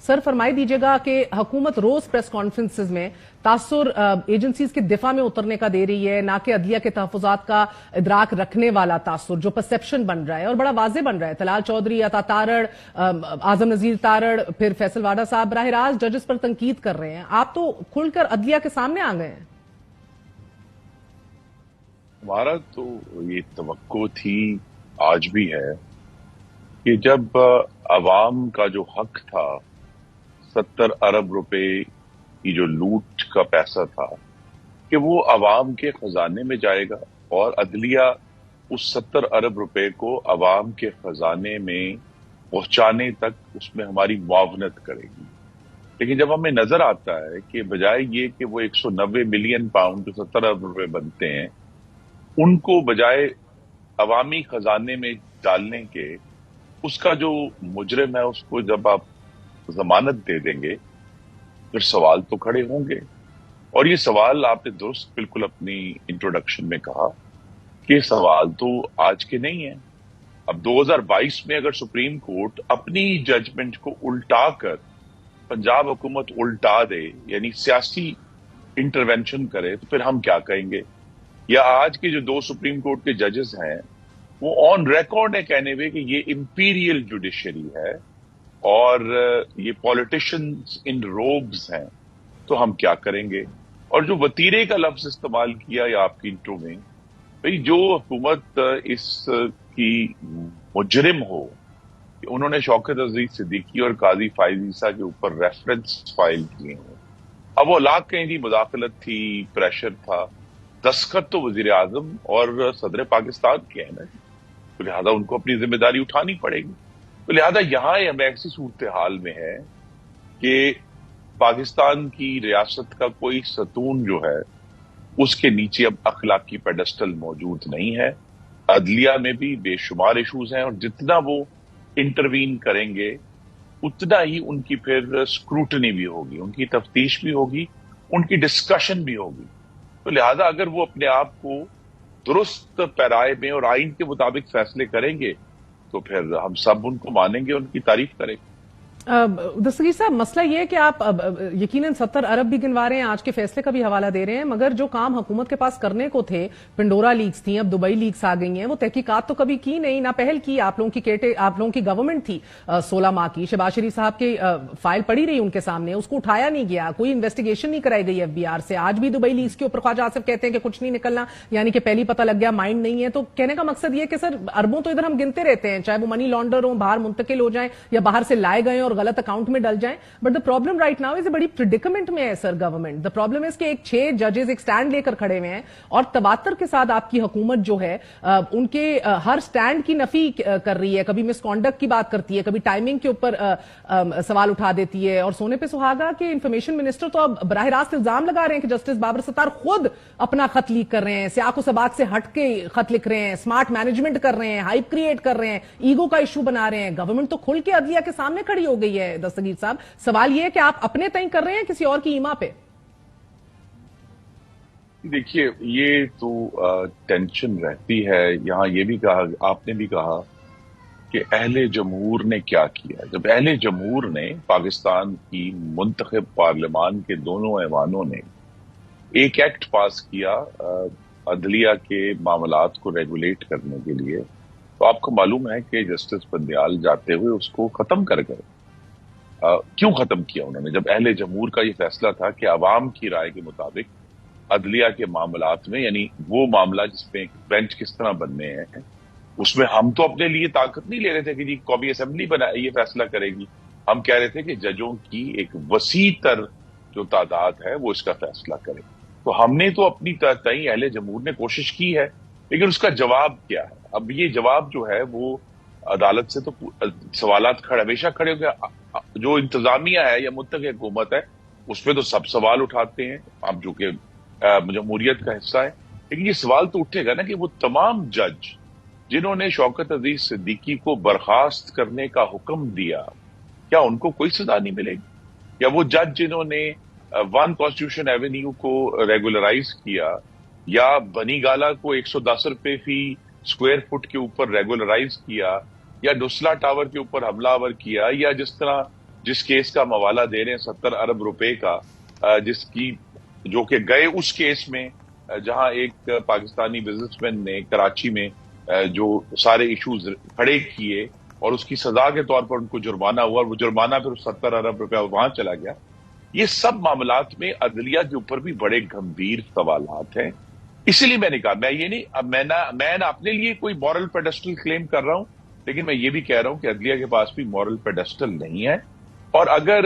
Sir फरमाई दीजिएगा कि हुकूमत रोज प्रेस कॉन्फ्रेंसेज में तासुर एजेंसीज के दिफा में उतरने का दे रही है, ना कि अदलिया के तहफुजात का इदराक रखने वाला तासुर जो परसेप्शन बन रहा है और बड़ा वाजे बन रहा है। तलाल चौधरी, अता तारड़, आजम नजीर तारड़, फिर फैसल वाडा साहब बराह रास्त जजेस पर तनकीद कर रहे हैं। आप तो खुलकर अदलिया के सामने आ गए हैं। हमारा तो ये तवक्को थी, आज भी है, कि जब अवाम का जो हक था 70 अरब रुपए की जो लूट का पैसा था कि वो अवाम के खजाने में जाएगा और अदलिया उस 70 अरब रुपए को अवाम के खजाने में पहुंचाने तक उसमें हमारी मुआवनत करेगी। लेकिन जब हमें नजर आता है कि बजाय ये कि वो 190 मिलियन पाउंड जो 70 अरब रुपए बनते हैं उनको बजाय अवामी खजाने में डालने के, उसका जो मुजरिम है उसको जब आप जमानत दे देंगे फिर सवाल तो खड़े होंगे। और ये सवाल आपने दुरुस्त बिल्कुल अपनी इंट्रोडक्शन में कहा कि सवाल तो आज के नहीं है। अब 2022 में अगर सुप्रीम कोर्ट अपनी जजमेंट को उल्टा कर पंजाब हुकूमत उल्टा दे, यानी सियासी इंटरवेंशन करे, तो फिर हम क्या कहेंगे? या आज के जो 2 सुप्रीम कोर्ट के जजेस हैं वो ऑन रिकॉर्ड है कहने हुए कि ये इंपीरियल जुडिशरी है और ये पॉलिटिशियंस इन रोब्स हैं, तो हम क्या करेंगे? और जो वतीरे का लफ्ज इस्तेमाल किया या आपकी इंट्रो में, भाई जो हुकूमत इसकी मुजरिम हो, उन्होंने शौकत अजीज सिद्दीकी और काजी फायज ईसा के ऊपर रेफरेंस फाइल किए हैं। अब वो लाख कहीं थी, मुदाखलत थी, प्रेशर था, दस्तखत तो वजीर आजम और सदर पाकिस्तान के हैं ना, तो लिहाजा उनको अपनी जिम्मेदारी उठानी पड़ेगी। तो लिहाजा यहाँ हम ऐसी सूरत हाल में है कि पाकिस्तान की रियासत का कोई सतून जो है उसके नीचे अब अखलाकी पेडेस्टल मौजूद नहीं है। अदलिया में भी बेशुमार इशूज हैं और जितना वो इंटरवीन करेंगे उतना ही उनकी फिर स्क्रूटनी भी होगी, उनकी तफ्तीश भी होगी, उनकी डिस्कशन भी होगी। तो लिहाजा अगर वो अपने आप को दुरुस्त पैराए में और आइन के मुताबिक फैसले करेंगे तो फिर हम सब उनको मानेंगे, उनकी तारीफ करेंगे। दस्तगीर साहब, मसला ये है कि आप यकीनन 70 अरब भी गिनवा रहे हैं, आज के फैसले का भी हवाला दे रहे हैं, मगर जो काम हुकूमत के पास करने को थे, पिंडोरा लीक्स थी, अब दुबई लीक्स आ गई हैं, वो तहकीकात तो कभी की नहीं, ना पहल की। आप लोगों की गवर्नमेंट थी 16 माह की, शहबाज शरीफ साहब की फाइल पड़ी रही उनके सामने, उसको उठाया नहीं गया, कोई इन्वेस्टिगेशन नहीं कराई गई FBR से। आज भी दुबई लीक्स के ऊपर ख्वाजा आसिफ कहते हैं कि कुछ नहीं निकलना, यानी कि पहली पता लग गया, माइंड नहीं है। तो कहने का मकसद ये कि सर अरबों तो इधर हम गिनते रहते हैं, चाहे वो मनी लॉन्डर हो, बाहर मुंतकिल हो जाए या बाहर से लाए गए और गलत अकाउंट में डल जाएं, but the problem right now is बड़ी प्रिडिकमेंट में है sir government. The problem is कि एक 6 जजेस एक स्टैंड लेकर खड़े हुए हैं और तबातर के साथ आपकी हुकूमत जो है उनके हर स्टैंड की नफी कर रही है। कभी मिसकॉन्डक्ट की बात करती है, कभी टाइमिंग के ऊपर सवाल उठा देती है। और सोने पे सुहागा के इंफॉर्मेशन मिनिस्टर तो अब बराह रास्त इल्जाम लगा रहे हैं कि जस्टिस बाबर सत्तार खुद अपना खत लीक कर रहे हैं, सियाको सबाक से हट के खत लिख रहे हैं, स्मार्ट मैनेजमेंट कर रहे हैं, हाइप क्रिएट कर रहे हैं, ईगो का इशू बना रहे हैं। गवर्नमेंट तो खुल के अदलिया के सामने खड़ी हो गई है। दस्तगीर साहब, सवाल यह है कि आप अपने तय कर रहे हैं किसी और की ईमा पे? देखिए, ये तो टेंशन रहती है। यहाँ ये भी कहा, आपने भी कहा कि अहले जमहूर ने क्या किया। जब अहले जमहूर ने, पाकिस्तान की मुंतखब पार्लियामान के दोनों ऐवानों ने एक एक्ट पास किया अदलिया के मामलात को रेगुलेट करने के लिए, तो आपको मालूम है कि जस्टिस बंदियाल जाते हुए उसको खत्म कर गए। क्यों खत्म किया उन्होंने? जब अहले जमहूर का ये फैसला था कि अवाम की राय के मुताबिक अदलिया के मामलात में, यानी वो मामला जिसमें बेंच किस तरह बनने हैं, उसमें हम तो अपने लिए ताकत नहीं ले रहे थे कि जी कौमी असेंबली बनाए ये फैसला करेगी। हम कह रहे थे कि जजों की एक वसी तर जो तादाद है वो इसका फैसला करे। तो हमने तो अपनी तय, अहले जमहूर ने कोशिश की है, लेकिन उसका जवाब क्या है? अब ये जवाब जो है वो अदालत से तो सवालात हमेशा खड़े हो गया। जो इंतजामिया है या मुत्तक़ी हुकूमत है उसमें तो सब सवाल उठाते हैं, अब जो कि जमहूरियत का हिस्सा है। लेकिन ये सवाल तो उठेगा ना कि वो तमाम जज जिन्होंने शौकत अजीज सिद्दीकी को बर्खास्त करने का हुक्म दिया, क्या उनको कोई सजा नहीं मिलेगी? या वो जज जिन्होंने 1 कॉन्स्टिट्यूशन एवेन्यू को रेगुलराइज किया, या बनी गाला को 110 रुपए फी स्क्वायर फुट के ऊपर रेगुलराइज किया, या डुसला टावर के ऊपर हमलावर किया, या जिस तरह جس کیس کا ہم حوالہ دے رہے ہیں 70 ارب روپے کا، جس کی جو کہ گئے اس کیس میں جہاں ایک پاکستانی بزنس مین نے کراچی میں جو سارے ایشوز کھڑے کیے اور اس کی سزا کے طور پر ان کو جرمانہ ہوا، اور وہ جرمانہ پھر 70 ارب روپے وہاں چلا گیا۔ یہ سب معاملات میں عدلیہ کے اوپر بھی بڑے گمبھیر سوالات ہیں۔ اسی لیے میں نے کہا، میں یہ نہیں، میں نہ اپنے لیے کوئی مورل پیڈسٹل کلیم کر رہا ہوں، لیکن میں یہ بھی کہہ رہا ہوں کہ عدلیہ کے پاس بھی مورل پیڈسٹل نہیں ہے۔ اور اگر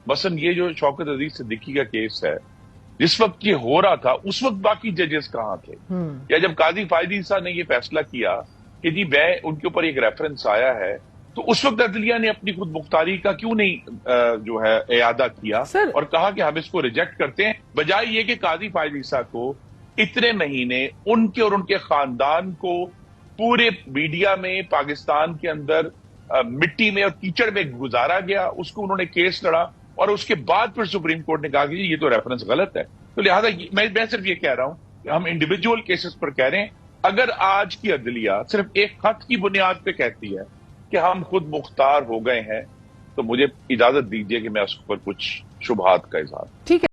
مثلا یہ جو شوکت عزیز صدیقی کا کیس ہے، جس وقت یہ ہو رہا تھا اس وقت باقی ججز کہاں تھے؟ یا جب قاضی فائد عیسیٰ نے یہ فیصلہ کیا کہ جی میں ان کے اوپر ایک ریفرنس آیا ہے، تو اس وقت عدلیہ نے اپنی خود مختاری کا کیوں نہیں جو ہے اعادہ کیا اور کہا کہ ہم اس کو ریجیکٹ کرتے ہیں، بجائے یہ کہ قاضی فائد عیسیٰ کو اتنے مہینے ان کے اور ان کے خاندان کو پورے میڈیا میں پاکستان کے اندر مٹی میں اور کیچڑ میں گزارا گیا، اس کو انہوں نے کیس لڑا، اور اس کے بعد پھر سپریم کورٹ نے کہا کہ یہ تو ریفرنس غلط ہے۔ تو لہٰذا میں صرف یہ کہہ رہا ہوں کہ ہم انڈیویجول کیسز پر کہہ رہے ہیں۔ اگر آج کی عدلیہ صرف ایک خط کی بنیاد پہ کہتی ہے کہ ہم خود مختار ہو گئے ہیں، تو مجھے اجازت دیجیے کہ میں اس پر کچھ شبہات کا اظہار۔ ٹھیک ہے۔